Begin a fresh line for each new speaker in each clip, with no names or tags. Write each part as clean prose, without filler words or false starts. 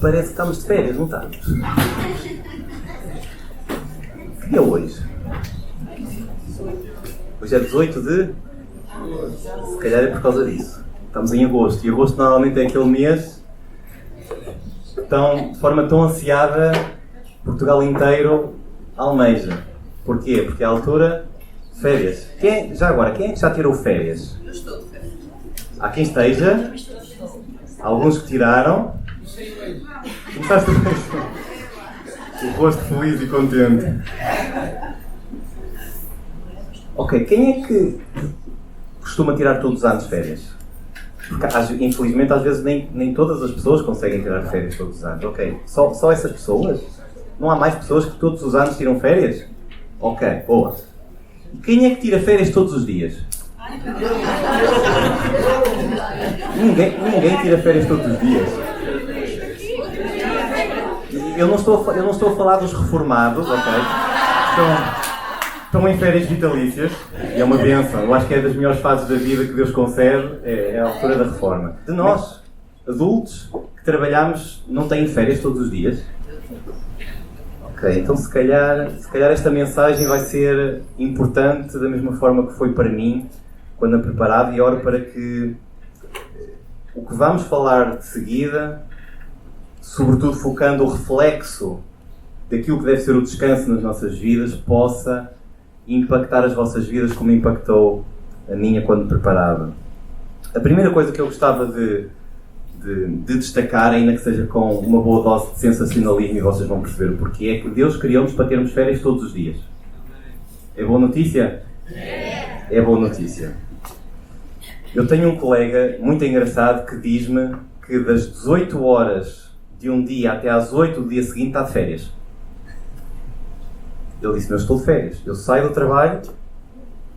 Parece que estamos de férias, não estamos? Que dia é hoje? Hoje é 18 de... Se calhar é por causa disso. Estamos em agosto. E agosto normalmente é aquele mês de forma tão ansiada, Portugal inteiro almeja. Porquê? Porque é a altura de férias. Já agora, quem é que já tirou férias?
Eu estou de férias.
Há quem esteja. Há alguns que tiraram. Começaste o rosto feliz e contente. Ok, quem é que costuma tirar todos os anos férias? Porque, infelizmente, às vezes nem todas as pessoas conseguem tirar férias todos os anos. Ok, só essas pessoas? Não há mais pessoas que todos os anos tiram férias? Ok, boa. E quem é que tira férias todos os dias? Ninguém tira férias todos os dias. Eu não estou a falar dos reformados, ok? Estão em férias vitalícias e é uma bênção. Eu acho que é das melhores fases da vida que Deus concede, é a altura da reforma. De nós, adultos, que trabalhamos, não têm férias todos os dias? Ok, então se calhar esta mensagem vai ser importante da mesma forma que foi para mim quando a preparava, e oro para que o que vamos falar de seguida, sobretudo focando o reflexo daquilo que deve ser o descanso nas nossas vidas, possa impactar as vossas vidas como impactou a minha quando preparava. A primeira coisa que eu gostava de destacar, ainda que seja com uma boa dose de sensacionalismo, e vocês vão perceber o porquê, é que Deus criou-nos para termos férias todos os dias. É boa notícia? É boa notícia. Eu tenho um colega muito engraçado que diz-me que das 18 horas de um dia até às 8 do dia seguinte está de férias. Ele disse-me: eu estou de férias. Eu saio do trabalho,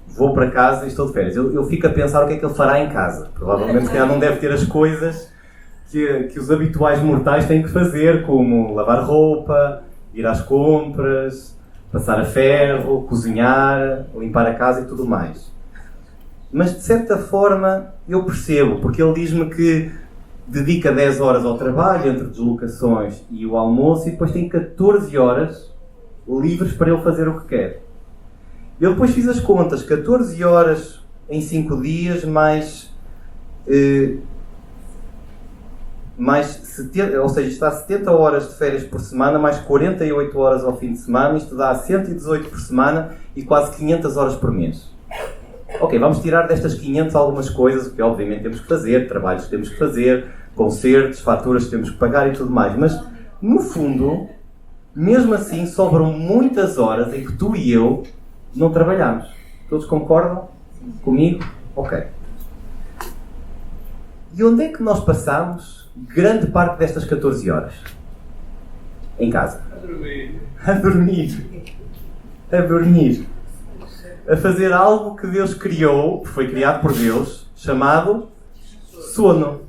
vou para casa e estou de férias. Eu fico a pensar o que é que ele fará em casa. Provavelmente, se calhar, não deve ter as coisas que os habituais mortais têm que fazer, como lavar roupa, ir às compras, passar a ferro, cozinhar, limpar a casa e tudo mais. Mas, de certa forma, eu percebo, porque ele diz-me que dedica 10 horas ao trabalho, entre deslocações e o almoço, e depois tem 14 horas livres para ele fazer o que quer. Eu depois fiz as contas: 14 horas em 5 dias, mais 70, ou seja, está 70 horas de férias por semana, mais 48 horas ao fim de semana. Isto dá 118 por semana e quase 500 horas por mês. Ok, vamos tirar destas 500 algumas coisas, que obviamente temos que fazer, trabalhos que temos que fazer, concertos, faturas que temos que pagar e tudo mais. Mas, no fundo, mesmo assim, sobram muitas horas em que tu e eu não trabalhamos. Todos concordam comigo? Ok. E onde é que nós passamos grande parte destas 14 horas? Em casa. A dormir. A fazer algo que Deus criou, que foi criado por Deus, chamado sono.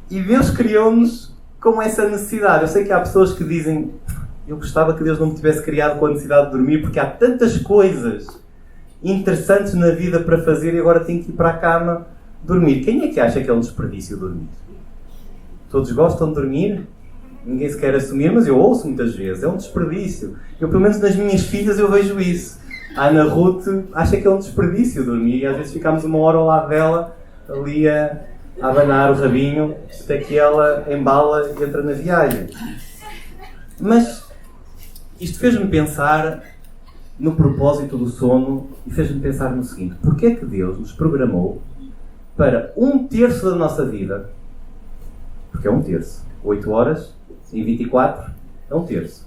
E Deus criou-nos com essa necessidade. Eu sei que há pessoas que dizem: eu gostava que Deus não me tivesse criado com a necessidade de dormir, porque há tantas coisas interessantes na vida para fazer e agora tenho que ir para a cama dormir. Quem é que acha que é um desperdício dormir? Todos gostam de dormir? Ninguém se quer assumir, mas eu ouço muitas vezes: é um desperdício. Eu, pelo menos nas minhas filhas, eu vejo isso. A Ana Ruth acha que é um desperdício dormir, e às vezes ficamos uma hora ao lado dela, ali a abanar o rabinho, até que ela embala e entra na viagem. Mas isto fez-me pensar no propósito do sono e fez-me pensar no seguinte: porquê é que Deus nos programou para 1/3 da nossa vida? Porque é 1/3. 8 horas em 24 é 1/3.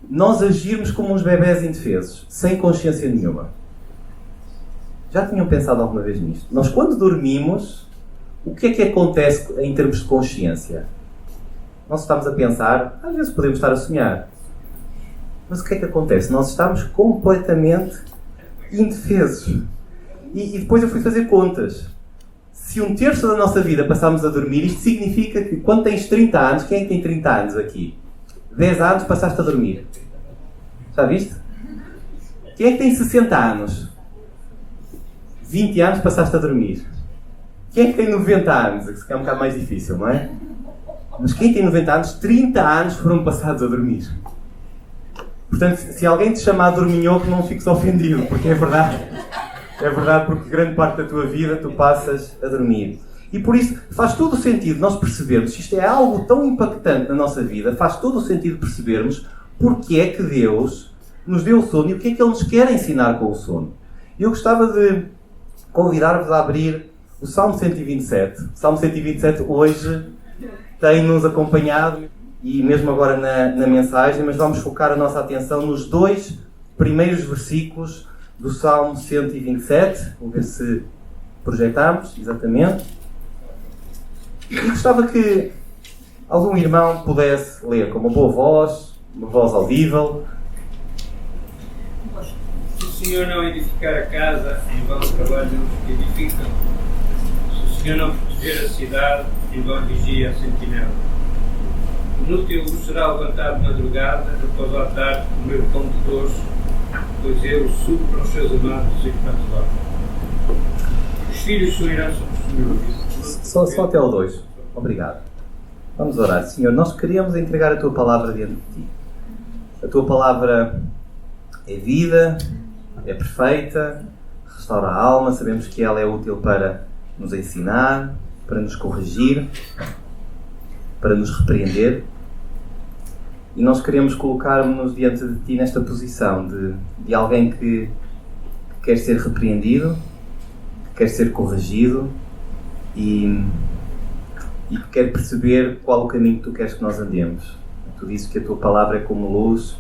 Nós agirmos como uns bebés indefesos, sem consciência nenhuma. Já tinham pensado alguma vez nisto? Nós, quando dormimos, o que é que acontece em termos de consciência? Nós estamos a pensar, às vezes podemos estar a sonhar. Mas o que é que acontece? Nós estamos completamente indefesos. E depois eu fui fazer contas. Se 1/3 da nossa vida passamos a dormir, isto significa que quando tens 30 anos, quem é que tem 30 anos aqui? 10 anos passaste a dormir. Já viste? Quem é que tem 60 anos? 20 anos passaste a dormir. Quem é que tem 90 anos? Isso é um bocado mais difícil, não é? Mas quem tem 90 anos, 30 anos foram passados a dormir. Portanto, se alguém te chamar dorminhoco, não fiques ofendido, porque é verdade. É verdade, porque grande parte da tua vida tu passas a dormir. E por isso faz todo o sentido nós percebermos, se isto é algo tão impactante na nossa vida, faz todo o sentido percebermos porque é que Deus nos deu o sono e o que é que Ele nos quer ensinar com o sono. Eu gostava de convidar-vos a abrir o Salmo 127. O Salmo 127 hoje tem-nos acompanhado, e mesmo agora na mensagem, mas vamos focar a nossa atenção nos 2 primeiros versículos do Salmo 127. Vou ver se projetamos, exatamente. E gostava que algum irmão pudesse ler com uma boa voz, uma voz audível.
Se o Senhor não edificar a casa, em vão trabalham os que edificam. Se o Senhor não proteger a cidade, em vão vigia a sentinela. Inútil vos será levantar de madrugada, após à tarde comer o pão de doce, pois ele suco para os seus amados enquanto dormem. Os filhos são herança do Senhor.
Só até o 2. Obrigado. Vamos orar. Senhor, nós queremos entregar a Tua Palavra diante de Ti. A Tua Palavra é vida, é perfeita, restaura a alma, sabemos que ela é útil para nos ensinar, para nos corrigir, para nos repreender. E nós queremos colocar-nos diante de Ti nesta posição de alguém que quer ser repreendido, que quer ser corrigido e que quer perceber qual o caminho que Tu queres que nós andemos. Tu dizes que a Tua Palavra é como luz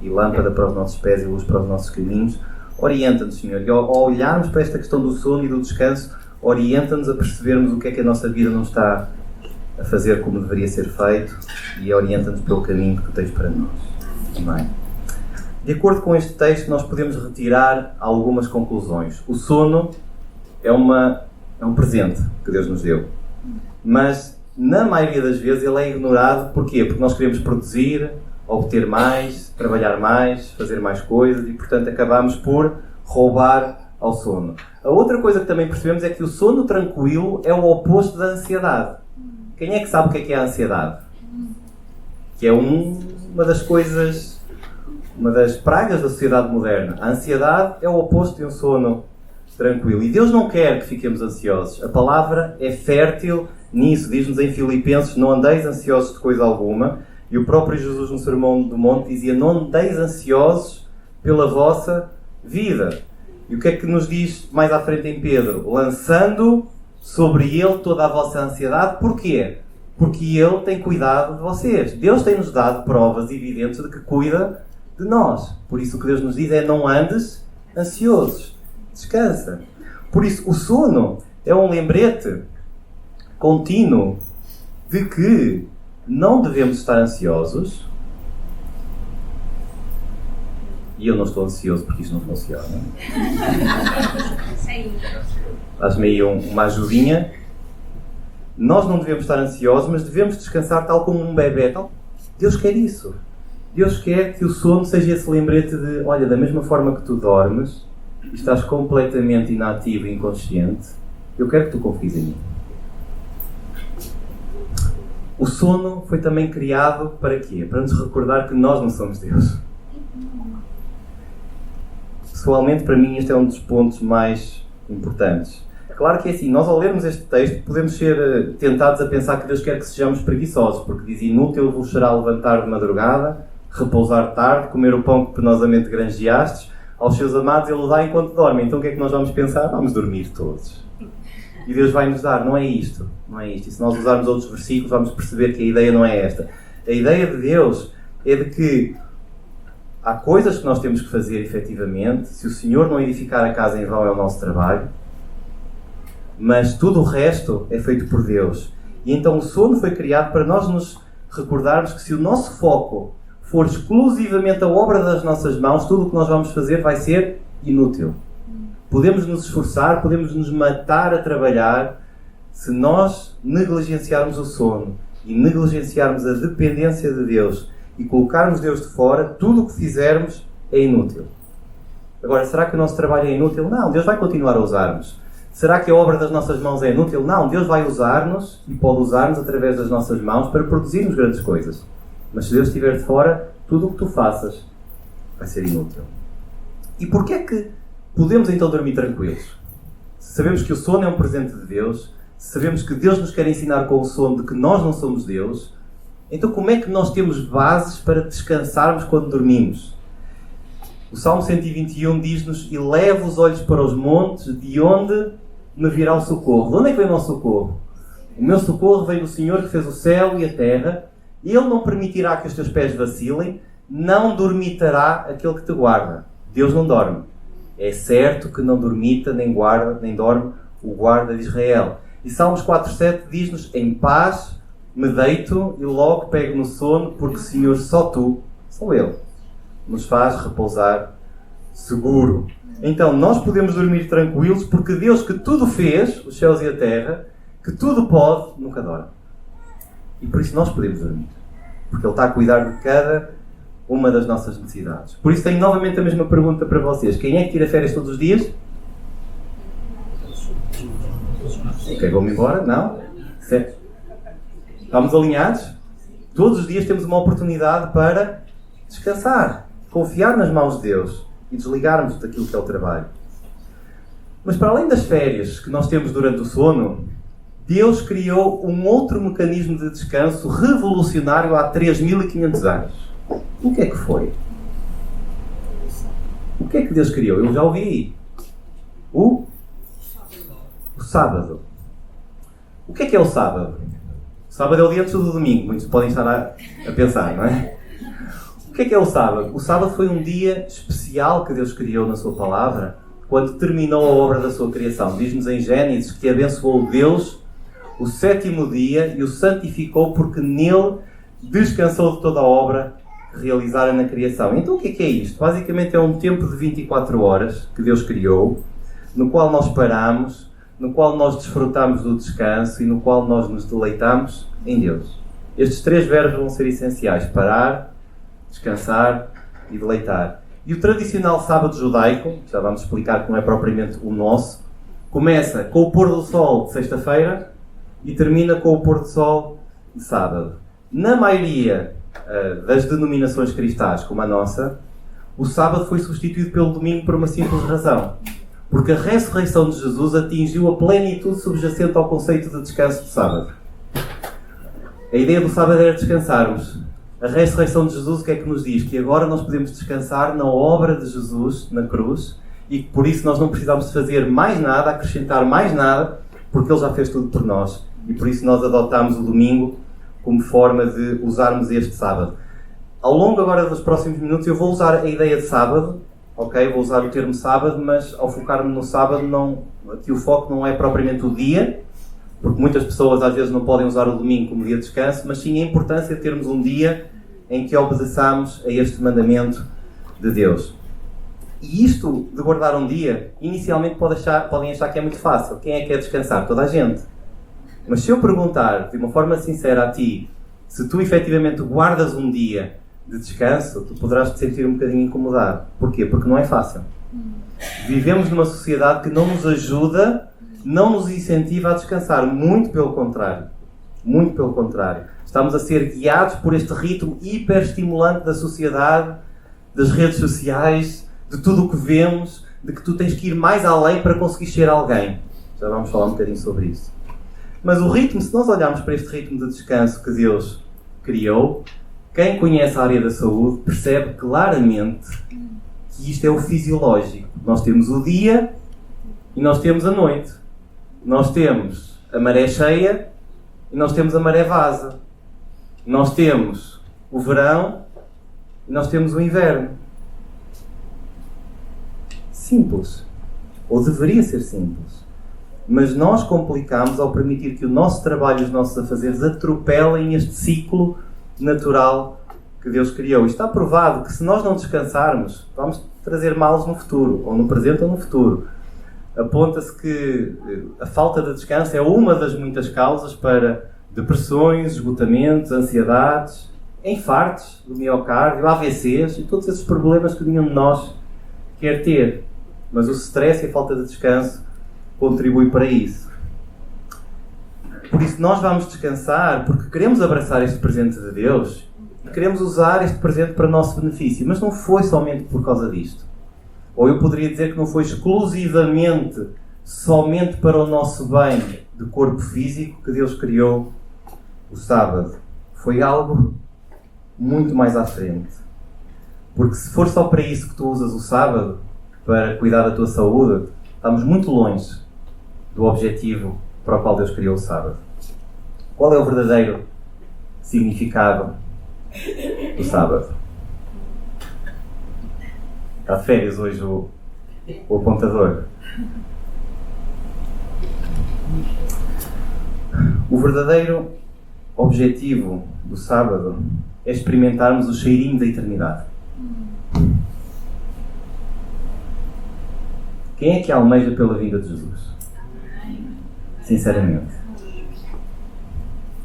e lâmpada para os nossos pés e luz para os nossos caminhos. Orienta-nos, Senhor, e ao olharmos para esta questão do sono e do descanso, orienta-nos a percebermos o que é que a nossa vida não está a fazer como deveria ser feito e orienta-nos pelo caminho que Tu tens para nós. Amém. De acordo com este texto, nós podemos retirar algumas conclusões. O sono é um presente que Deus nos deu, mas na maioria das vezes ele é ignorado. Porquê? Porque nós queremos produzir, obter mais, trabalhar mais, fazer mais coisas e, portanto, acabamos por roubar ao sono. A outra coisa que também percebemos é que o sono tranquilo é o oposto da ansiedade. Quem é que sabe o que é a ansiedade? Que é uma das coisas, uma das pragas da sociedade moderna. A ansiedade é o oposto de um sono tranquilo. E Deus não quer que fiquemos ansiosos. A palavra é fértil nisso. Diz-nos em Filipenses: não andeis ansiosos de coisa alguma. E o próprio Jesus no Sermão do Monte dizia: não andeis ansiosos pela vossa vida. E o que é que nos diz mais à frente em Pedro? Lançando sobre Ele toda a vossa ansiedade. Porquê? Porque Ele tem cuidado de vocês. Deus tem-nos dado provas evidentes de que cuida de nós. Por isso o que Deus nos diz é: não andes ansiosos. Descansa. Por isso o sono é um lembrete contínuo de que não devemos estar ansiosos. E eu não estou ansioso porque isto não funciona. Faz-me aí uma ajudinha. Nós não devemos estar ansiosos, mas devemos descansar tal como um bebê. Deus quer isso. Deus quer que o sono seja esse lembrete de: olha, da mesma forma que tu dormes e estás completamente inativo e inconsciente, eu quero que tu confies em mim. O sono foi também criado para quê? Para nos recordar que nós não somos Deus. Pessoalmente, para mim, este é um dos pontos mais importantes. Claro que é assim, nós ao lermos este texto podemos ser tentados a pensar que Deus quer que sejamos preguiçosos, porque diz: inútil vos será levantar de madrugada, repousar tarde, comer o pão que penosamente granjeastes, aos seus amados ele o dá enquanto dormem. Então o que é que nós vamos pensar? Vamos dormir todos. E Deus vai nos dar. Não é isto. Não é isto. E se nós usarmos outros versículos, vamos perceber que a ideia não é esta. A ideia de Deus é de que há coisas que nós temos que fazer efetivamente. Se o Senhor não edificar a casa, em vão é o nosso trabalho. Mas tudo o resto é feito por Deus. E então o sono foi criado para nós nos recordarmos que se o nosso foco for exclusivamente a obra das nossas mãos, tudo o que nós vamos fazer vai ser inútil. Podemos nos esforçar, podemos nos matar a trabalhar, se nós negligenciarmos o sono e negligenciarmos a dependência de Deus e colocarmos Deus de fora, tudo o que fizermos é inútil. Agora, será que o nosso trabalho é inútil? Não, Deus vai continuar a usar-nos. Será que a obra das nossas mãos é inútil? Não, Deus vai usar-nos e pode usar-nos através das nossas mãos para produzirmos grandes coisas. Mas se Deus estiver de fora, tudo o que tu faças vai ser inútil. E porquê é que podemos então dormir tranquilos? Se sabemos que o sono é um presente de Deus, se sabemos que Deus nos quer ensinar com o sono de que nós não somos Deus, então como é que nós temos bases para descansarmos quando dormimos? O Salmo 121 diz-nos: eleva os olhos para os montes, de onde me virá o socorro. De onde é que vem o nosso socorro? O meu socorro vem do Senhor que fez o céu e a terra. Ele não permitirá que os teus pés vacilem, não dormitará aquele que te guarda. Deus não dorme. É certo que não dormita, nem dorme o guarda de Israel. E Salmos 4,7 diz-nos: em paz me deito e logo pego no sono, porque Senhor, só tu, só Ele, nos faz repousar seguro. Então nós podemos dormir tranquilos porque Deus, que tudo fez, os céus e a terra, que tudo pode, nunca dorme. E por isso nós podemos dormir. Porque Ele está a cuidar de cada uma das nossas necessidades. Por isso tenho novamente a mesma pergunta para vocês. Quem é que tira férias todos os dias? Ok, vamos embora? Não? Certo. Estamos alinhados? Todos os dias temos uma oportunidade para descansar, confiar nas mãos de Deus e desligarmos daquilo que é o trabalho. Mas para além das férias que nós temos durante o sono, Deus criou um outro mecanismo de descanso revolucionário há 3.500 anos. O que é que foi? O que é que Deus criou? Eu já ouvi. O sábado. O que é o sábado? O sábado é o dia antes do domingo. Muitos podem estar a pensar, não é? O que é o sábado? O sábado foi um dia especial que Deus criou na sua palavra quando terminou a obra da sua criação. Diz-nos em Gênesis que abençoou Deus o 7º dia e o santificou porque nele descansou de toda a obra realizada na criação. Então o que é isto? Basicamente é um tempo de 24 horas que Deus criou, no qual nós paramos, no qual nós desfrutamos do descanso e no qual nós nos deleitamos em Deus. Estes 3 verbos vão ser essenciais: parar, descansar e deleitar. E o tradicional sábado judaico, já vamos explicar que não é propriamente o nosso, começa com o pôr do sol de sexta-feira e termina com o pôr do sol de sábado. Na maioria das denominações cristãs, como a nossa, o sábado foi substituído pelo domingo por uma simples razão. Porque a ressurreição de Jesus atingiu a plenitude subjacente ao conceito de descanso de sábado. A ideia do sábado era descansarmos. A ressurreição de Jesus, o que é que nos diz? Que agora nós podemos descansar na obra de Jesus na cruz e que por isso nós não precisamos de fazer mais nada, acrescentar mais nada, porque Ele já fez tudo por nós. E por isso nós adotamos o domingo como forma de usarmos este sábado. Ao longo agora dos próximos minutos eu vou usar a ideia de sábado, ok? Vou usar o termo sábado, mas ao focar-me no sábado, aqui o foco não é propriamente o dia, porque muitas pessoas às vezes não podem usar o domingo como dia de descanso, mas sim a importância de termos um dia em que obedeçamos a este mandamento de Deus. E isto de guardar um dia, inicialmente podem achar que é muito fácil. Quem é que quer descansar? Toda a gente. Mas se eu perguntar de uma forma sincera a ti, se tu efetivamente guardas um dia de descanso, tu poderás te sentir um bocadinho incomodado. Porquê? Porque não é fácil. Vivemos numa sociedade que não nos ajuda, não nos incentiva a descansar. Muito pelo contrário. Muito pelo contrário. Estamos a ser guiados por este ritmo hiperestimulante da sociedade, das redes sociais, de tudo o que vemos, de que tu tens que ir mais além para conseguir ser alguém. Já vamos falar um bocadinho sobre isso. Mas o ritmo, se nós olharmos para este ritmo de descanso que Deus criou, quem conhece a área da saúde percebe claramente que isto é o fisiológico. Nós temos o dia e nós temos a noite. Nós temos a maré cheia e nós temos a maré vasa. Nós temos o verão e nós temos o inverno. Simples. Ou deveria ser simples. Mas nós complicamos ao permitir que o nosso trabalho e os nossos afazeres atropelem este ciclo natural que Deus criou. E está provado que se nós não descansarmos, vamos trazer males no futuro, ou no presente ou no futuro. Aponta-se que a falta de descanso é uma das muitas causas para depressões, esgotamentos, ansiedades, infartos do miocárdio, AVCs e todos esses problemas que nenhum de nós quer ter. Mas o stress e a falta de descanso contribui para isso. Por isso nós vamos descansar porque queremos abraçar este presente de Deus e queremos usar este presente para nosso benefício. Mas não foi somente por causa disto. Ou eu poderia dizer que não foi exclusivamente somente para o nosso bem de corpo físico que Deus criou o sábado. Foi algo muito mais à frente. Porque se for só para isso que tu usas o sábado, para cuidar da tua saúde, estamos muito longe do objetivo para o qual Deus criou o sábado. Qual é o verdadeiro significado do sábado? Está de férias hoje o apontador. O verdadeiro objetivo do sábado é experimentarmos o cheirinho da eternidade. Quem é que almeja pela vinda de Jesus? Sinceramente.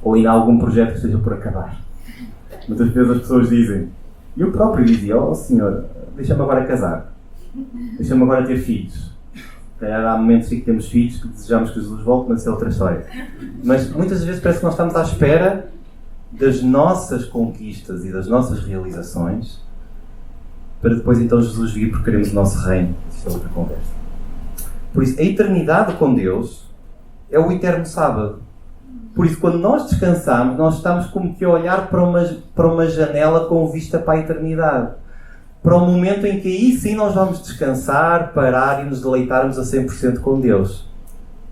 Ou ainda há algum projeto que esteja por acabar? Muitas vezes as pessoas dizem, e eu próprio dizia, oh Senhor, deixa-me agora casar. Deixa-me agora ter filhos. Há momentos em que temos filhos que desejamos que Jesus volte, mas isso é outra história. Mas muitas vezes parece que nós estamos à espera das nossas conquistas e das nossas realizações para depois então Jesus vir porque queremos o nosso reino. Isso é outra conversa. Por isso, a eternidade com Deus é o eterno sábado. Por isso, quando nós descansamos, nós estamos como que a olhar para uma janela com vista para a eternidade. Para o momento em que aí sim nós vamos descansar, parar e nos deleitarmos a 100% com Deus.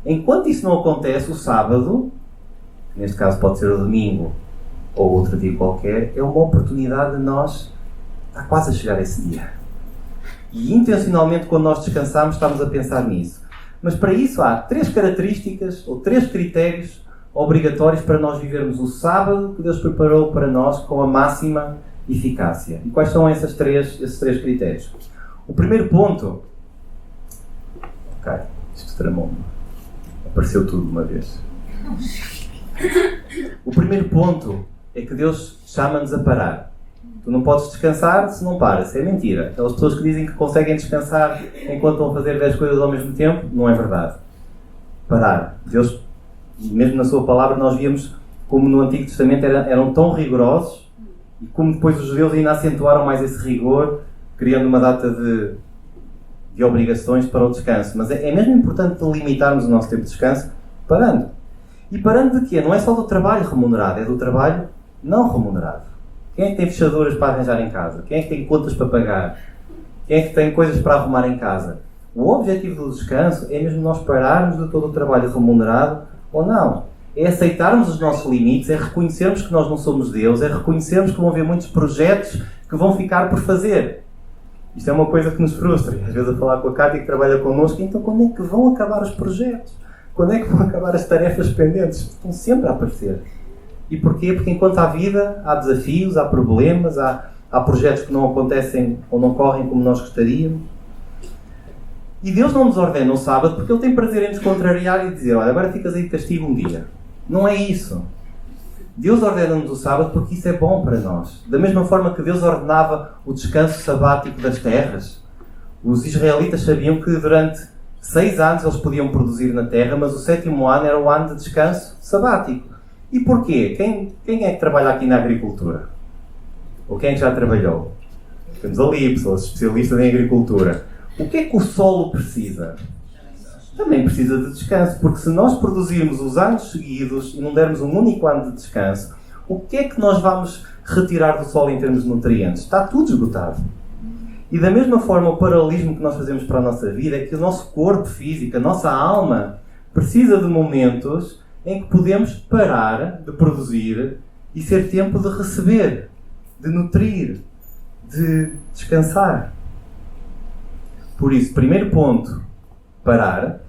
Enquanto isso não acontece, o sábado, neste caso pode ser o domingo ou outro dia qualquer, é uma oportunidade de nós estar quase a chegar a esse dia. E intencionalmente, quando nós descansamos, estamos a pensar nisso. Mas para isso há 3 características ou 3 critérios obrigatórios para nós vivermos o sábado que Deus preparou para nós com a máxima eficácia. E quais são esses três critérios? O primeiro ponto... Ok, isto tramou-me. Apareceu tudo de uma vez. O primeiro ponto é que Deus chama-nos a parar. Tu não podes descansar se não paras. Isso é mentira. Aquelas pessoas que dizem que conseguem descansar enquanto estão a fazer 10 coisas ao mesmo tempo, não é verdade. Parar. Deus, mesmo na sua palavra, nós víamos como no Antigo Testamento eram tão rigorosos e como depois os judeus ainda acentuaram mais esse rigor, criando uma data de obrigações para o descanso. Mas é mesmo importante limitarmos o nosso tempo de descanso parando. E parando de quê? Não é só do trabalho remunerado, é do trabalho não remunerado. Quem é que tem fechaduras para arranjar em casa? Quem é que tem contas para pagar? Quem é que tem coisas para arrumar em casa? O objetivo do descanso é mesmo nós pararmos de todo o trabalho remunerado ou não. É aceitarmos os nossos limites, é reconhecermos que nós não somos Deus, é reconhecermos que vão haver muitos projetos que vão ficar por fazer. Isto é uma coisa que nos frustra. Às vezes a falar com a Cátia que trabalha connosco, então quando é que vão acabar os projetos? Quando é que vão acabar as tarefas pendentes? Estão sempre a aparecer. E porquê? Porque enquanto há vida, há desafios, há problemas, há projetos que não acontecem ou não correm como nós gostaríamos. E Deus não nos ordena o sábado porque Ele tem prazer em nos contrariar e dizer, olha, agora ficas aí de castigo um dia. Não é isso. Deus ordena-nos o sábado porque isso é bom para nós. Da mesma forma que Deus ordenava o descanso sabático das terras, os israelitas sabiam que durante 6 anos eles podiam produzir na terra, mas o 7º ano era o ano de descanso sabático. E porquê? Quem é que trabalha aqui na agricultura? Ou quem é que já trabalhou? Temos ali pessoas especialistas em agricultura. O que é que o solo precisa? Também precisa de descanso, porque se nós produzirmos os anos seguidos e não dermos um único ano de descanso, o que é que nós vamos retirar do solo em termos de nutrientes? Está tudo esgotado. E da mesma forma, o paralelismo que nós fazemos para a nossa vida é que o nosso corpo físico, a nossa alma, precisa de momentos em que podemos parar de produzir e ser tempo de receber, de nutrir, de descansar. Por isso, primeiro ponto, parar.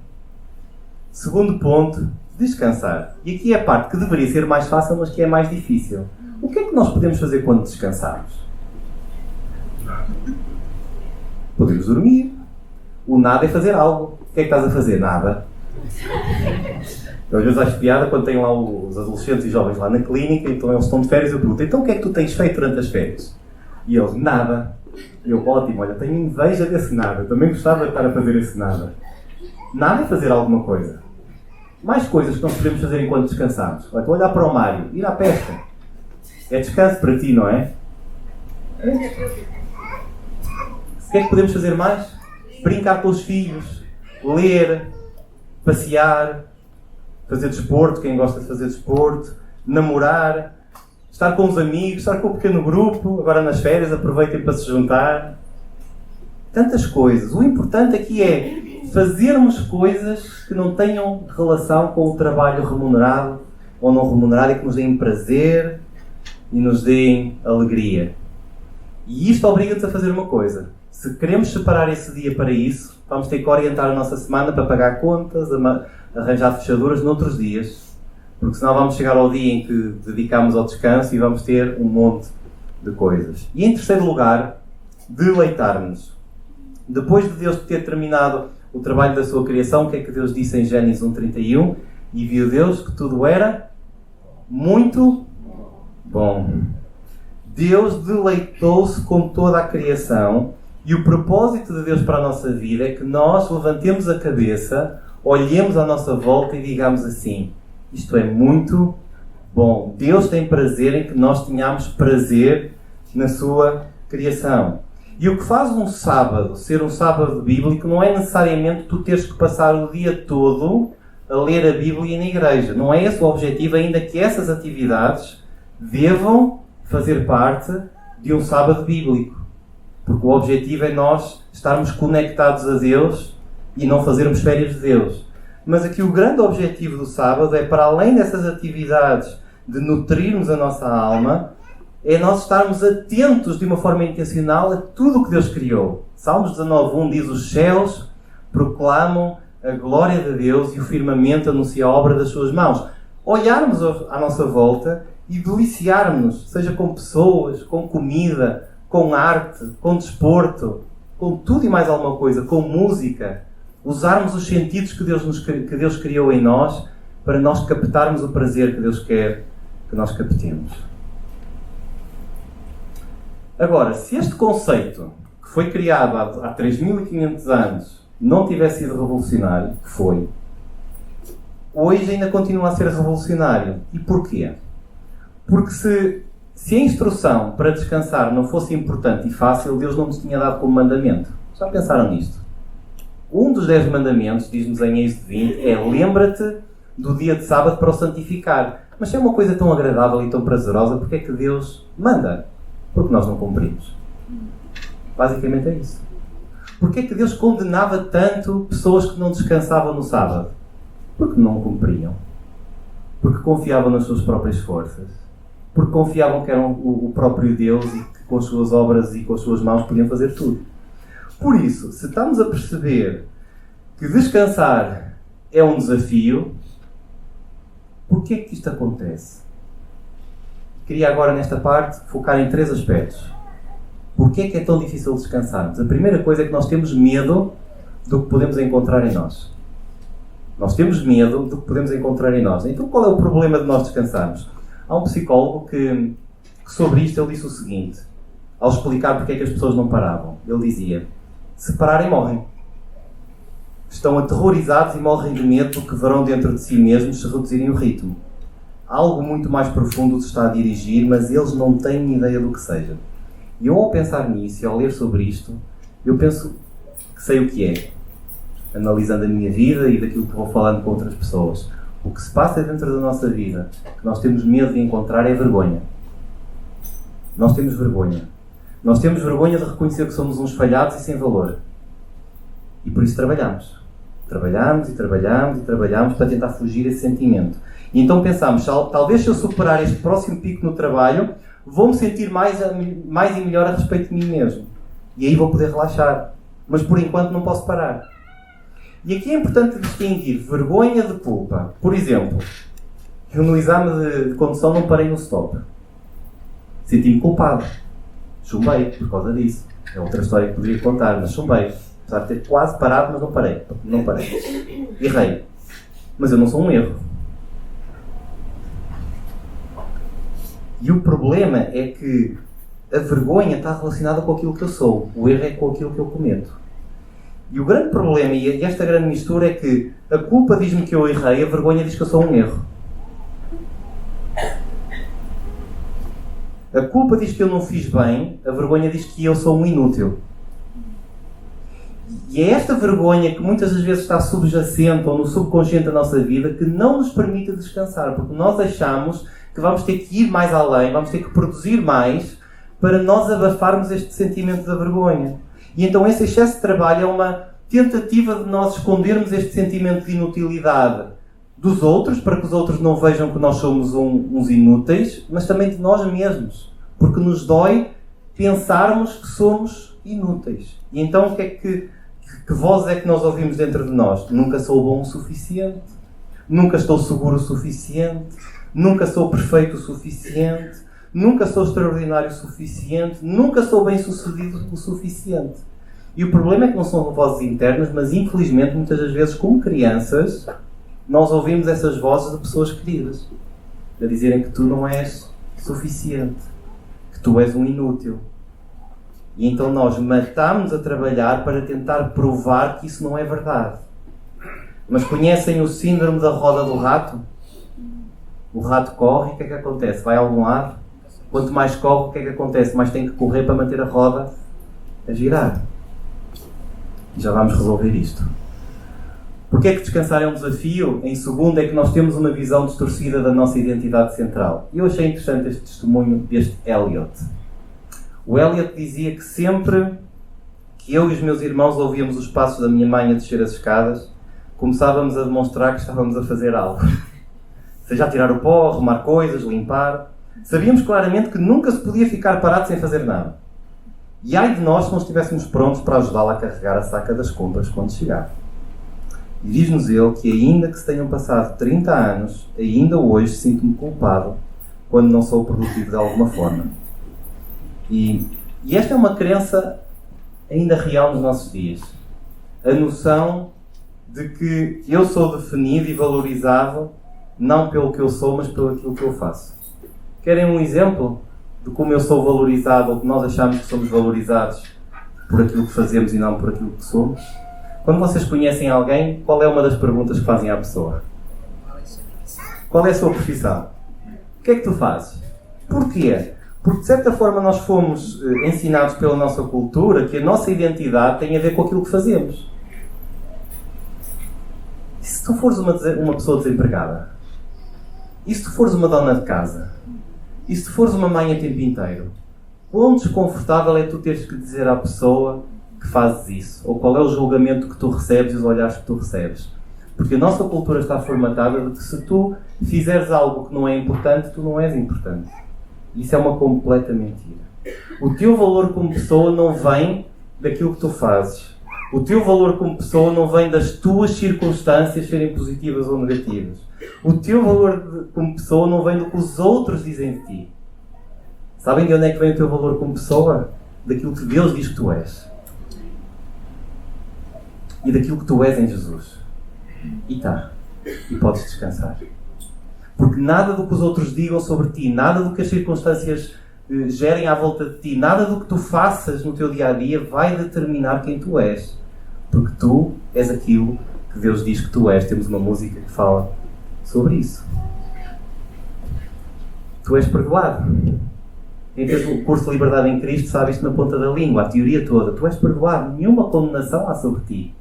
Segundo ponto, descansar. E aqui é a parte que deveria ser mais fácil, mas que é mais difícil. O que é que nós podemos fazer quando descansamos? Podemos dormir. O nada é fazer algo. O que é que estás a fazer? Nada. Eu às vezes acho piada quando tenho lá os adolescentes e jovens lá na clínica, então eles estão de férias e eu pergunto, então o que é que tu tens feito durante as férias? E eles, nada. E eu, ótimo, olha, tenho inveja desse nada. Eu também gostava de estar a fazer esse nada. Nada é fazer alguma coisa. Mais coisas que nós podemos fazer enquanto descansamos. Estou a olhar para o Mário, ir à pesca. É descanso para ti, não é? O que é que podemos fazer mais? Brincar com os filhos, ler, passear, fazer desporto, quem gosta de fazer desporto, namorar, estar com os amigos, estar com o pequeno grupo, agora nas férias aproveitem para se juntar. Tantas coisas. O importante aqui é fazermos coisas que não tenham relação com o trabalho remunerado ou não remunerado e que nos deem prazer e nos deem alegria. E isto obriga-nos a fazer uma coisa. Se queremos separar esse dia para isso, vamos ter que orientar a nossa semana para pagar contas, arranjar fechaduras noutros dias, porque senão vamos chegar ao dia em que dedicamos ao descanso e vamos ter um monte de coisas. E em terceiro lugar, deleitar-nos. Depois de Deus ter terminado o trabalho da sua criação, o que é que Deus disse em Gênesis 1:31? E viu Deus que tudo era muito bom. Deus deleitou-se com toda a criação e o propósito de Deus para a nossa vida é que nós levantemos a cabeça, olhemos à nossa volta e digamos assim: isto é muito bom. Deus tem prazer em que nós tenhamos prazer na sua criação. E o que faz um sábado ser um sábado bíblico não é necessariamente tu teres que passar o dia todo a ler a Bíblia na igreja. Não é esse o objetivo, ainda que essas atividades devam fazer parte de um sábado bíblico. Porque o objetivo é nós estarmos conectados a Deus e não fazermos férias de Deus. Mas aqui o grande objetivo do sábado é, para além dessas atividades de nutrirmos a nossa alma, é nós estarmos atentos de uma forma intencional a tudo o que Deus criou. Salmos 19:1 diz: os céus proclamam a glória de Deus e o firmamento anuncia a obra das suas mãos. Olharmos à nossa volta e deliciarmos, seja com pessoas, com comida, com arte, com desporto, com tudo e mais alguma coisa, com música. Usarmos os sentidos que Deus criou em nós para nós captarmos o prazer que Deus quer que nós captemos. Agora, se este conceito que foi criado há 3.500 anos não tivesse sido revolucionário, que foi, hoje ainda continua a ser revolucionário. E porquê? Porque se a instrução para descansar não fosse importante e fácil, Deus não nos tinha dado como mandamento. Já pensaram nisto? Um dos 10 mandamentos, diz-nos em Êxodo 20, é: lembra-te do dia de sábado para o santificar. Mas se é uma coisa tão agradável e tão prazerosa, porque é que Deus manda? Porque nós não cumprimos. Basicamente é isso. Porque é que Deus condenava tanto pessoas que não descansavam no sábado? Porque não cumpriam. Porque confiavam nas suas próprias forças. Porque confiavam que eram o próprio Deus e que com as suas obras e com as suas mãos podiam fazer tudo. Por isso, se estamos a perceber que descansar é um desafio, porquê é que isto acontece? Queria agora, nesta parte, focar em 3 aspectos. Porquê é que é tão difícil descansarmos? A primeira coisa é que nós temos medo do que podemos encontrar em nós. Nós temos medo do que podemos encontrar em nós. Então, qual é o problema de nós descansarmos? Há um psicólogo que sobre isto ele disse o seguinte, ao explicar porque é que as pessoas não paravam. Ele dizia: se pararem, morrem. Estão aterrorizados e morrem de medo do que verão dentro de si mesmos se reduzirem o ritmo. Algo muito mais profundo se está a dirigir, mas eles não têm ideia do que seja. E eu, ao pensar nisso e ao ler sobre isto, eu penso que sei o que é. Analisando a minha vida e daquilo que vou falando com outras pessoas. O que se passa dentro da nossa vida, que nós temos medo de encontrar, é vergonha. Nós temos vergonha. Nós temos vergonha de reconhecer que somos uns falhados e sem valor. E por isso trabalhamos. Trabalhamos e trabalhamos e trabalhamos para tentar fugir esse sentimento. E então pensamos, talvez se eu superar este próximo pico no trabalho, vou-me sentir mais e melhor a respeito de mim mesmo. E aí vou poder relaxar. Mas por enquanto não posso parar. E aqui é importante distinguir vergonha de culpa. Por exemplo, eu no exame de condução não parei no stop. Senti-me culpado. Chumbei por causa disso. É outra história que poderia contar, mas chumbei. Apesar de ter quase parado, mas não parei. Não parei. Errei. Mas eu não sou um erro. E o problema é que a vergonha está relacionada com aquilo que eu sou. O erro é com aquilo que eu cometo. E o grande problema, e esta grande mistura, é que a culpa diz-me que eu errei, a vergonha diz que eu sou um erro. A culpa diz que eu não fiz bem, a vergonha diz que eu sou um inútil. E é esta vergonha que muitas das vezes está subjacente ou no subconsciente da nossa vida que não nos permite descansar, porque nós achamos que vamos ter que ir mais além, vamos ter que produzir mais para nós abafarmos este sentimento da vergonha. E então esse excesso de trabalho é uma tentativa de nós escondermos este sentimento de inutilidade dos outros, para que os outros não vejam que nós somos uns inúteis, mas também de nós mesmos, porque nos dói pensarmos que somos inúteis. E então que voz é que nós ouvimos dentro de nós? Nunca sou bom o suficiente, nunca estou seguro o suficiente, nunca sou perfeito o suficiente, nunca sou extraordinário o suficiente, nunca sou bem-sucedido o suficiente. E o problema é que não são vozes internas, mas infelizmente muitas das vezes, como crianças, nós ouvimos essas vozes de pessoas queridas a dizerem que tu não és suficiente, que tu és um inútil. E então nós matamos a trabalhar para tentar provar que isso não é verdade. Mas conhecem o síndrome da roda do rato? O rato corre e o que é que acontece? Vai a algum lado? Quanto mais corre, o que é que acontece? Mais tem que correr para manter a roda a girar. E já vamos resolver isto. Porquê é que descansar é um desafio? Em segundo, é que nós temos uma visão distorcida da nossa identidade central. E eu achei interessante este testemunho deste Eliot. O Eliot dizia que sempre que eu e os meus irmãos ouvíamos os passos da minha mãe a descer as escadas, começávamos a demonstrar que estávamos a fazer algo. Seja a tirar o pó, arrumar coisas, limpar. Sabíamos claramente que nunca se podia ficar parado sem fazer nada. E ai de nós se não estivéssemos prontos para ajudá-la a carregar a saca das compras quando chegar. E diz-nos ele que ainda que se tenham passado 30 anos, ainda hoje sinto-me culpado quando não sou produtivo de alguma forma. E esta é uma crença ainda real nos nossos dias. A noção de que eu sou definido e valorizado não pelo que eu sou, mas pelo aquilo que eu faço. Querem um exemplo de como eu sou valorizado, ou que nós achamos que somos valorizados por aquilo que fazemos e não por aquilo que somos? Quando vocês conhecem alguém, qual é uma das perguntas que fazem à pessoa? Qual é a sua profissão? O que é que tu fazes? Porquê? Porque de certa forma nós fomos ensinados pela nossa cultura que a nossa identidade tem a ver com aquilo que fazemos. E se tu fores uma pessoa desempregada? E se tu fores uma dona de casa? E se tu fores uma mãe a tempo inteiro? Quão desconfortável é tu teres que dizer à pessoa que fazes isso? Ou qual é o julgamento que tu recebes e os olhares que tu recebes? Porque a nossa cultura está formatada de que se tu fizeres algo que não é importante, tu não és importante. Isso é uma completa mentira. O teu valor como pessoa não vem daquilo que tu fazes. O teu valor como pessoa não vem das tuas circunstâncias serem positivas ou negativas. O teu valor como pessoa não vem do que os outros dizem de ti. Sabem de onde é que vem o teu valor como pessoa? Daquilo que Deus diz que tu és. E daquilo que tu és em Jesus. E tá. E podes descansar. Porque nada do que os outros digam sobre ti, nada do que as circunstâncias gerem à volta de ti, nada do que tu faças no teu dia-a-dia vai determinar quem tu és. Porque tu és aquilo que Deus diz que tu és. Temos uma música que fala sobre isso. Tu és perdoado. Quem fez o curso de Liberdade em Cristo sabe isto na ponta da língua, a teoria toda. Tu és perdoado. Nenhuma condenação há sobre ti.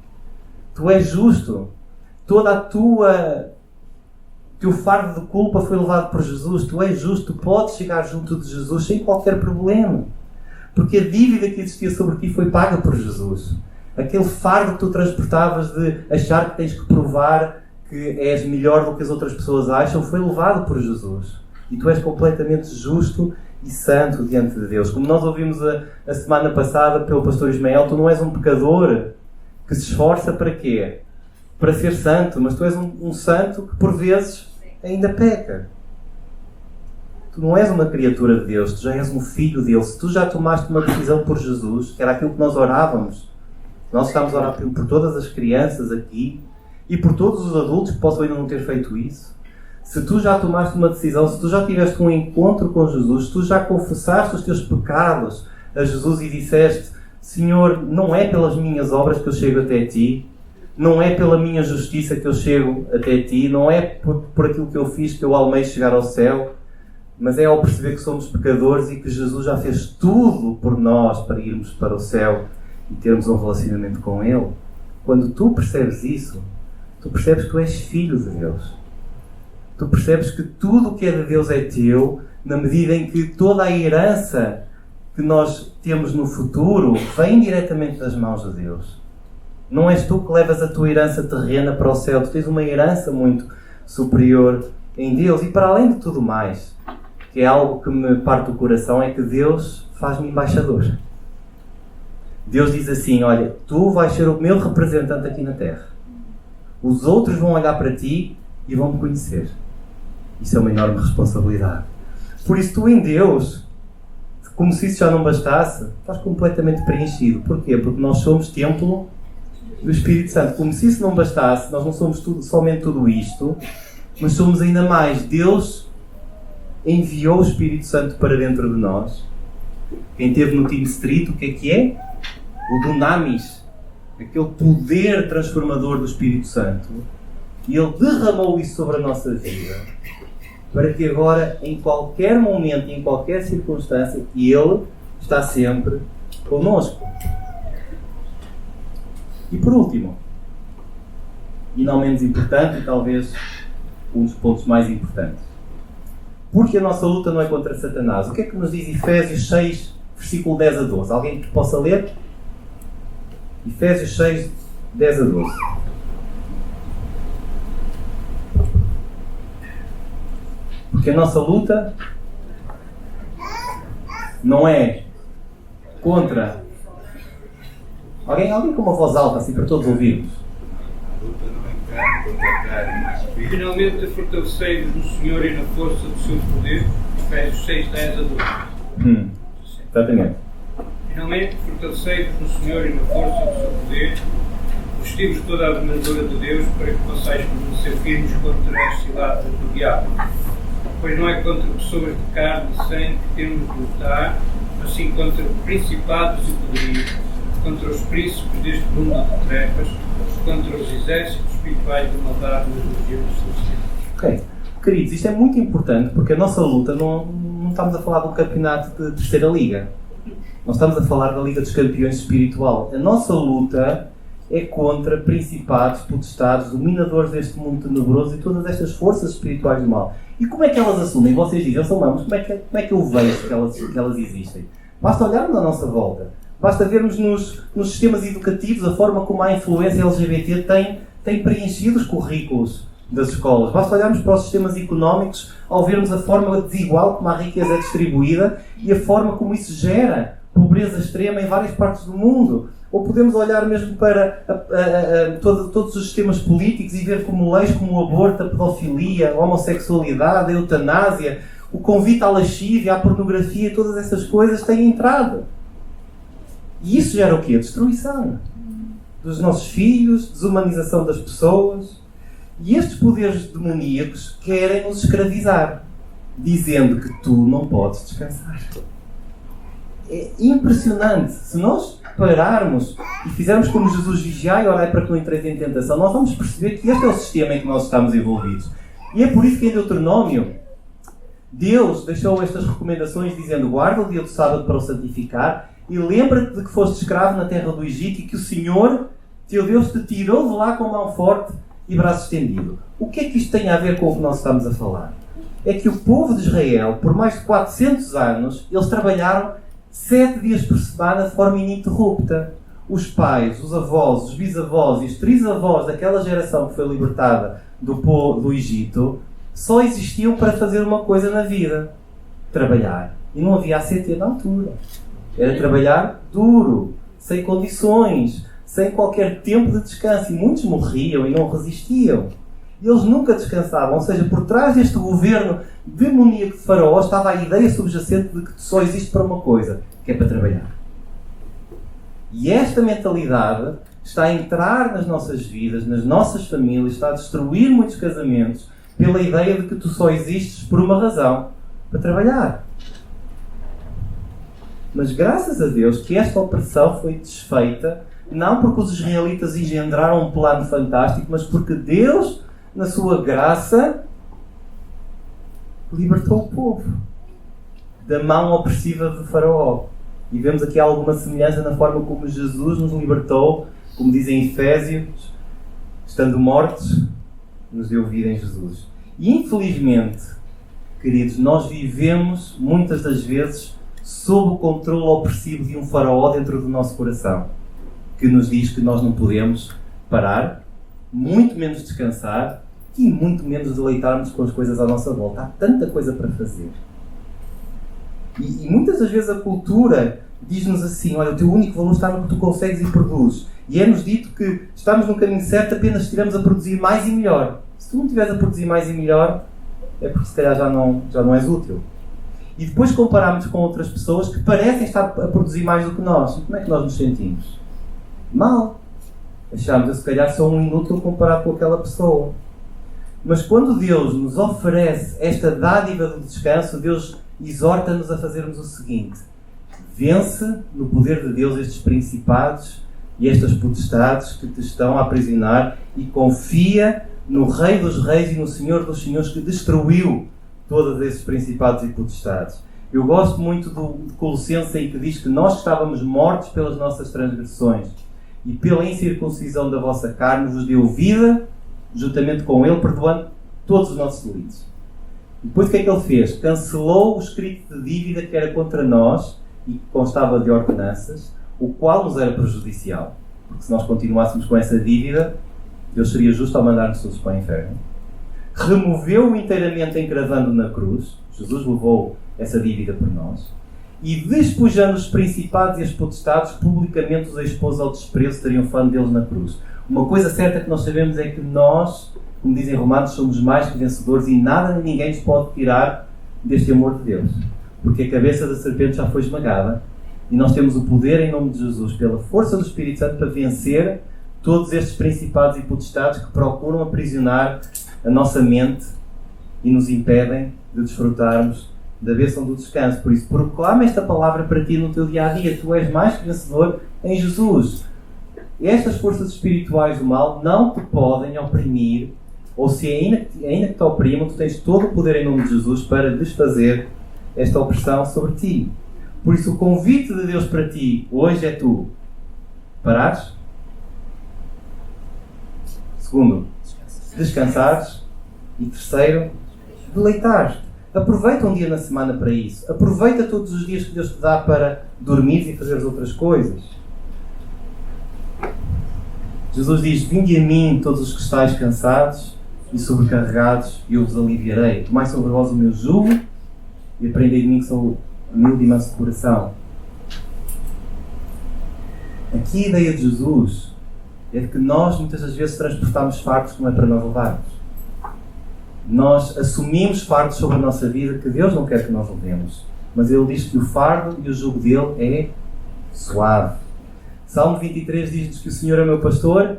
Tu és justo. Toda a teu fardo de culpa foi levado por Jesus. Tu és justo, tu podes chegar junto de Jesus sem qualquer problema. Porque a dívida que existia sobre ti foi paga por Jesus. Aquele fardo que tu transportavas de achar que tens que provar que és melhor do que as outras pessoas acham, foi levado por Jesus. E tu és completamente justo e santo diante de Deus. Como nós ouvimos a semana passada pelo pastor Ismael, tu não és um pecador que se esforça para quê? Para ser santo, mas tu és um santo que por vezes ainda peca. Tu não és uma criatura de Deus, tu já és um filho dele. Se tu já tomaste uma decisão por Jesus, que era aquilo que nós orávamos, nós estamos a orar por todas as crianças aqui e por todos os adultos que possam ainda não ter feito isso. Se tu já tomaste uma decisão, se tu já tiveste um encontro com Jesus, se tu já confessaste os teus pecados a Jesus e disseste: Senhor, não é pelas minhas obras que eu chego até Ti, não é pela minha justiça que eu chego até Ti, não é por aquilo que eu fiz que eu almejo chegar ao céu, mas é ao perceber que somos pecadores e que Jesus já fez tudo por nós para irmos para o céu e termos um relacionamento com Ele. Quando tu percebes isso, tu percebes que tu és filho de Deus. Tu percebes que tudo o que é de Deus é teu, na medida em que toda a herança que nós temos no futuro vem diretamente das mãos de Deus. Não és tu que levas a tua herança terrena para o céu. Tu tens uma herança muito superior em Deus. E para além de tudo mais, que é algo que me parte o coração, é que Deus faz-me embaixador. Deus diz assim, olha, tu vais ser o meu representante aqui na Terra. Os outros vão olhar para ti e vão me conhecer. Isso é uma enorme responsabilidade. Por isso, tu em Deus, como se isso já não bastasse, estás completamente preenchido. Porquê? Porque nós somos templo do Espírito Santo. Como se isso não bastasse, nós não somos somente tudo isto, mas somos ainda mais. Deus enviou o Espírito Santo para dentro de nós. Quem esteve no Team Street, o que é? O Dunamis. Aquele poder transformador do Espírito Santo. E Ele derramou isso sobre a nossa vida, para que agora, em qualquer momento, em qualquer circunstância, Ele está sempre connosco. E por último, e não menos importante, e talvez um dos pontos mais importantes, porque a nossa luta não é contra Satanás. O que é que nos diz Efésios 6, versículo 10 a 12? Alguém que possa ler? Efésios 6, 10 a 12. Porque a nossa luta não é contra... Alguém com uma voz alta, assim, para todos ouvirmos.
A luta não é carne contra carne, mas finalmente fortalecei-vos no Senhor e na força do seu poder. Efésios 6, 10 a 12.
Exatamente.
Finalmente fortalecei-vos no Senhor e na força do seu poder. Vestimos toda a armadura de Deus para que possais permanecer firmes contra as ciladas do diabo. Pois não é contra pessoas de carne e sangue que temos de lutar, mas sim contra principados e poderidos, contra os príncipes deste mundo de trevas, contra os exércitos espirituais de maldade nas regiões celestiais.
Ok. Queridos, isto é muito importante porque a nossa luta não estamos a falar de um campeonato de terceira liga. Nós estamos a falar da Liga dos Campeões espiritual. A nossa luta é contra principados, potestades, dominadores deste mundo tenebroso e todas estas forças espirituais do mal. E como é que elas assumem? Vocês dizem, São Mãos, como é que eu vejo que elas existem? Basta olharmos à nossa volta. Basta vermos nos sistemas educativos a forma como a influência LGBT tem preenchido os currículos das escolas. Basta olharmos para os sistemas económicos ao vermos a forma desigual como a riqueza é distribuída e a forma como isso gera pobreza extrema em várias partes do mundo. Ou podemos olhar mesmo para todos os sistemas políticos e ver como leis como o aborto, a pedofilia, a homossexualidade, a eutanásia, o convite à lascívia, à pornografia, todas essas coisas têm entrado. E isso gera o quê? Destruição dos nossos filhos, desumanização das pessoas. E estes poderes demoníacos querem nos escravizar, dizendo que tu não podes descansar. É impressionante. Se nós pararmos e fizermos como Jesus, vigiai e orai para que não entreis em tentação, nós vamos perceber que este é o sistema em que nós estamos envolvidos. E é por isso que em Deuteronômio Deus deixou estas recomendações dizendo: guarda o dia do sábado para o santificar e lembra-te de que foste escravo na terra do Egito e que o Senhor, teu Deus, te tirou de lá com mão forte e braço estendido. O que é que isto tem a ver com o que nós estamos a falar? É que o povo de Israel, por mais de 400 anos, eles trabalharam 7 dias por semana de forma ininterrupta. Os pais, os avós, os bisavós e os trisavós daquela geração que foi libertada do Egito só existiam para fazer uma coisa na vida: trabalhar. E não havia ACT na altura. Era trabalhar duro, sem condições, sem qualquer tempo de descanso. E muitos morriam e não resistiam. E eles nunca descansavam. Ou seja, por trás deste governo demoníaco de Faraó estava a ideia subjacente de que só existe para uma coisa, que é para trabalhar. E esta mentalidade está a entrar nas nossas vidas, nas nossas famílias, está a destruir muitos casamentos pela ideia de que tu só existes por uma razão: para trabalhar. Mas graças a Deus que esta opressão foi desfeita, não porque os israelitas engendraram um plano fantástico, mas porque Deus, na sua graça, libertou o povo da mão opressiva do faraó. E vemos aqui alguma semelhança na forma como Jesus nos libertou, como dizem Efésios, estando mortos, nos deu vida em Jesus. E infelizmente, queridos, nós vivemos muitas das vezes sob o controle opressivo de um faraó dentro do nosso coração, que nos diz que nós não podemos parar, muito menos descansar e muito menos deleitarmos com as coisas à nossa volta. Há tanta coisa para fazer. E muitas das vezes a cultura diz-nos assim: olha, o teu único valor está no que tu consegues e produzes. E é-nos dito que estamos no caminho certo apenas se estivermos a produzir mais e melhor. Se tu não estiveres a produzir mais e melhor, é porque se calhar já não és útil. E depois comparamos com outras pessoas que parecem estar a produzir mais do que nós. E como é que nós nos sentimos? Mal. Achamos, eu se calhar sou um inútil comparado com aquela pessoa. Mas quando Deus nos oferece esta dádiva do descanso, Deus exorta-nos a fazermos o seguinte: vence no poder de Deus estes principados e estas potestades que te estão a aprisionar e confia no Rei dos Reis e no Senhor dos Senhores, que destruiu todos esses principados e potestades. Eu gosto muito de Colossenses, em que diz que nós estávamos mortos pelas nossas transgressões e pela incircuncisão da vossa carne vos deu vida, juntamente com Ele, perdoando todos os nossos delitos. E depois o que é que Ele fez? Cancelou o escrito de dívida que era contra nós e que constava de ordenanças, o qual nos era prejudicial. Porque se nós continuássemos com essa dívida, Deus seria justo ao mandar-nos todos para o inferno. Removeu-o inteiramente encravando na cruz. Jesus levou essa dívida por nós. E despojando os principados e as potestades, publicamente os expôs ao desprezo, triunfando deles na cruz. Uma coisa certa que nós sabemos é que nós, como dizem Romanos, somos mais que vencedores e nada nem ninguém nos pode tirar deste amor de Deus. Porque a cabeça da serpente já foi esmagada e nós temos o poder em nome de Jesus, pela força do Espírito Santo, para vencer todos estes principados e potestades que procuram aprisionar a nossa mente e nos impedem de desfrutarmos da bênção do descanso. Por isso, proclama esta palavra para ti no teu dia-a-dia. Tu és mais que vencedor em Jesus. Estas forças espirituais do mal não te podem oprimir, ou se ainda que te oprimam, tu tens todo o poder em nome de Jesus para desfazer esta opressão sobre ti. Por isso, o convite de Deus para ti hoje é tu parares. Segundo, descansares. E terceiro, deleitares. Aproveita um dia na semana para isso. Aproveita todos os dias que Deus te dá para dormir e fazer as outras coisas. Jesus diz: vinde a mim todos os que estáis cansados e sobrecarregados, e eu vos aliviarei. Tomai sobre vós o meu jugo e aprendei de mim, que sou humilde e manso de coração. Aqui a ideia de Jesus é de que nós muitas das vezes transportamos fardos que não é para nós levarmos. Nós assumimos fardos sobre a nossa vida que Deus não quer que nós levemos. Mas Ele diz que o fardo e o jugo dele é suave. Salmo 23 diz-nos que o Senhor é meu pastor,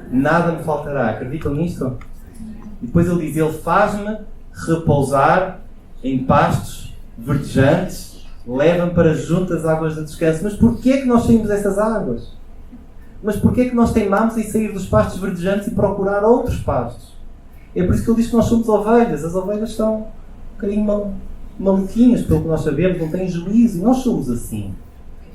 nada me faltará. Acreditam nisto? E depois Ele diz: Ele faz-me repousar em pastos verdejantes, leva-me para junto das águas de descanso. Mas porquê é que nós saímos dessas águas? Mas porquê é que nós teimamos em sair dos pastos verdejantes e procurar outros pastos? É por isso que Ele diz que nós somos ovelhas. As ovelhas são um bocadinho maluquinhas, pelo que nós sabemos, não têm juízo. E nós somos assim.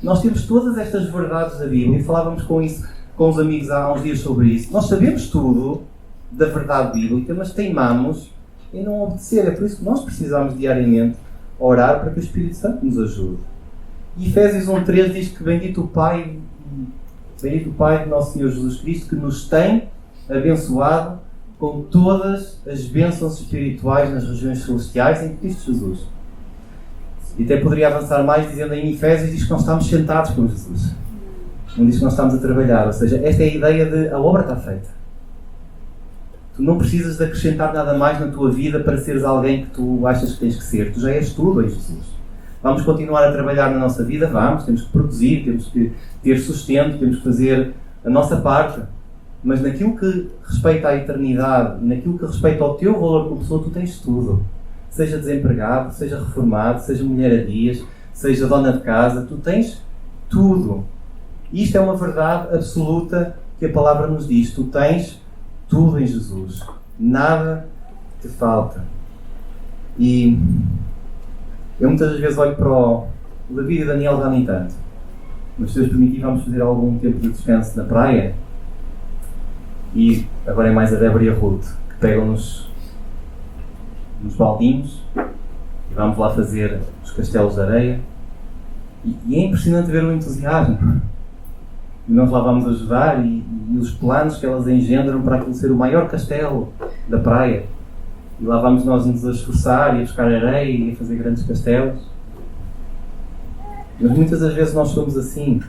Nós temos todas estas verdades da Bíblia, e falávamos com os amigos há uns dias sobre isso. Nós sabemos tudo da verdade bíblica, mas teimamos em não obedecer. É por isso que nós precisamos diariamente orar para que o Espírito Santo nos ajude. E Efésios 1:3 diz que bendito o Pai de nosso Senhor Jesus Cristo, que nos tem abençoado com todas as bênçãos espirituais nas regiões celestiais em Cristo Jesus. E até poderia avançar mais dizendo em Efésios, diz que nós estamos sentados com Jesus. Não diz que nós estamos a trabalhar. Ou seja, esta é a ideia de a obra está feita. Tu não precisas de acrescentar nada mais na tua vida para seres alguém que tu achas que tens que ser. Tu já és tudo em Jesus. Vamos continuar a trabalhar na nossa vida? Vamos. Temos que produzir, temos que ter sustento, temos que fazer a nossa parte. Mas naquilo que respeita à eternidade, naquilo que respeita ao teu valor como pessoa, tu tens tudo. Seja desempregado, seja reformado, seja mulher a dias, seja dona de casa, tu tens tudo. Isto é uma verdade absoluta que a palavra nos diz. Tu tens tudo em Jesus. Nada te falta. E eu muitas vezes olho para o David e o Daniel já nem tanto. Mas se Deus permitir, vamos fazer algum tempo de descanso na praia. E agora é mais a Débora e a Ruth, que pegam nos baldinhos e vamos lá fazer os castelos de areia. E é impressionante ver o entusiasmo. E nós lá vamos ajudar e os planos que elas engendram para aquilo ser o maior castelo da praia. E lá vamos nós nos esforçar e a buscar areia e a fazer grandes castelos. Mas muitas das vezes nós somos assim.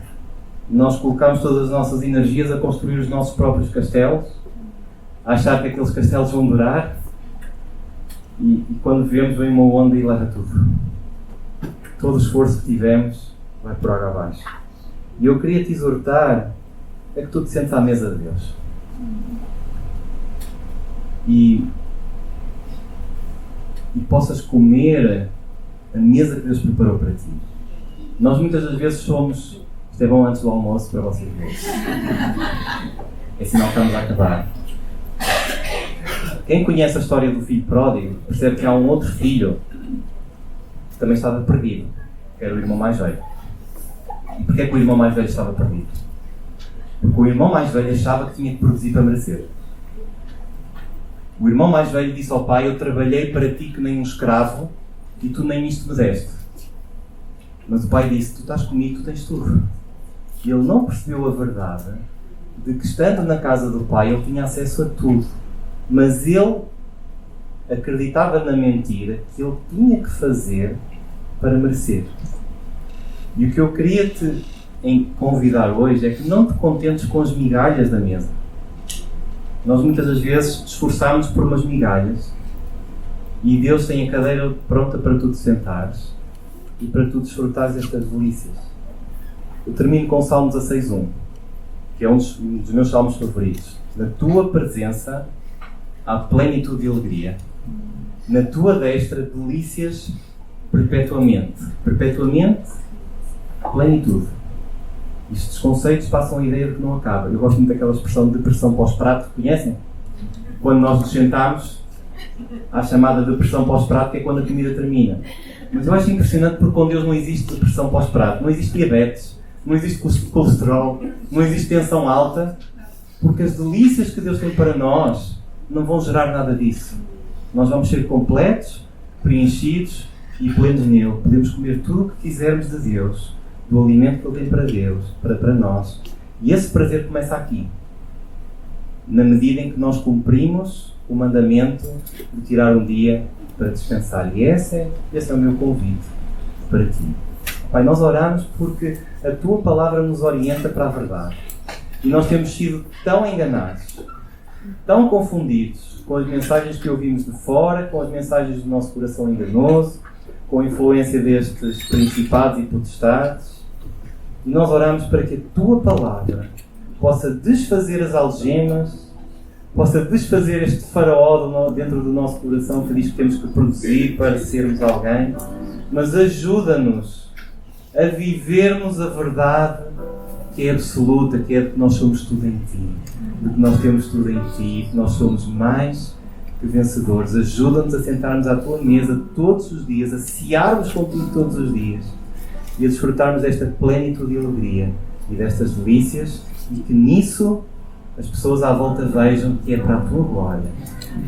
Nós colocamos todas as nossas energias a construir os nossos próprios castelos, a achar que aqueles castelos vão durar, e quando vemos, vem uma onda e leva tudo. Todo o esforço que tivemos vai por água abaixo. E eu queria te exortar a que tu te sentes à mesa de Deus. E possas comer a mesa que Deus preparou para ti. Nós muitas das vezes somos... Isto é bom antes do almoço para vocês verem. É sinal que estamos a acabar. Quem conhece a história do filho pródigo percebe que há um outro filho que também estava perdido, que era o irmão mais velho. E porquê que o irmão mais velho estava perdido? Porque o irmão mais velho achava que tinha que produzir para merecer. O irmão mais velho disse ao pai: eu trabalhei para ti que nem um escravo e tu nem isto me deste. Mas o pai disse: tu estás comigo, tu tens tudo. E ele não percebeu a verdade de que, estando na casa do pai, ele tinha acesso a tudo. Mas ele acreditava na mentira que ele tinha que fazer para merecer. E o que eu queria te convidar hoje é que não te contentes com as migalhas da mesa. Nós muitas das vezes esforçamos por umas migalhas e Deus tem a cadeira pronta para tu te sentares e para tu desfrutares estas delícias. Eu termino com o Salmo 16:1, que é um dos meus salmos favoritos. Na tua presença há plenitude de alegria. Na tua destra, delícias perpetuamente. Perpetuamente, plenitude. Estes conceitos passam a ideia de que não acaba. Eu gosto muito daquela expressão de depressão pós-prato, conhecem? Quando nós nos sentamos, há a chamada depressão pós-prato, que é quando a comida termina. Mas eu acho impressionante porque com Deus não existe depressão pós-prato, não existe diabetes, não existe colesterol, não existe tensão alta, porque as delícias que Deus tem para nós não vão gerar nada disso. Nós vamos ser completos, preenchidos e plenos nele. Podemos comer tudo o que quisermos de Deus, do alimento que Ele tem para Deus, para nós. E esse prazer começa aqui, na medida em que nós cumprimos o mandamento de tirar um dia para descansar. E esse é o meu convite para ti. Pai, nós oramos porque a Tua Palavra nos orienta para a verdade. E nós temos sido tão enganados, tão confundidos com as mensagens que ouvimos de fora, com as mensagens do nosso coração enganoso, com a influência destes principados e potestades. E nós oramos para que a Tua Palavra possa desfazer as algemas, possa desfazer este faraó dentro do nosso coração que diz que temos que produzir para sermos alguém, mas ajuda-nos a vivermos a verdade que é absoluta, que é de que nós somos tudo em Ti, de que nós temos tudo em Ti, que nós somos mais que vencedores. Ajuda-nos a sentarmos à Tua mesa todos os dias, a cearmos contigo todos os dias e a desfrutarmos desta plenitude e alegria e destas delícias, e que nisso as pessoas à volta vejam que é para a Tua glória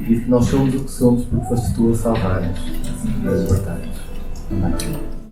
e que nós somos o que somos porque foste Tu a salvar-nos e a libertar-nos. Amém.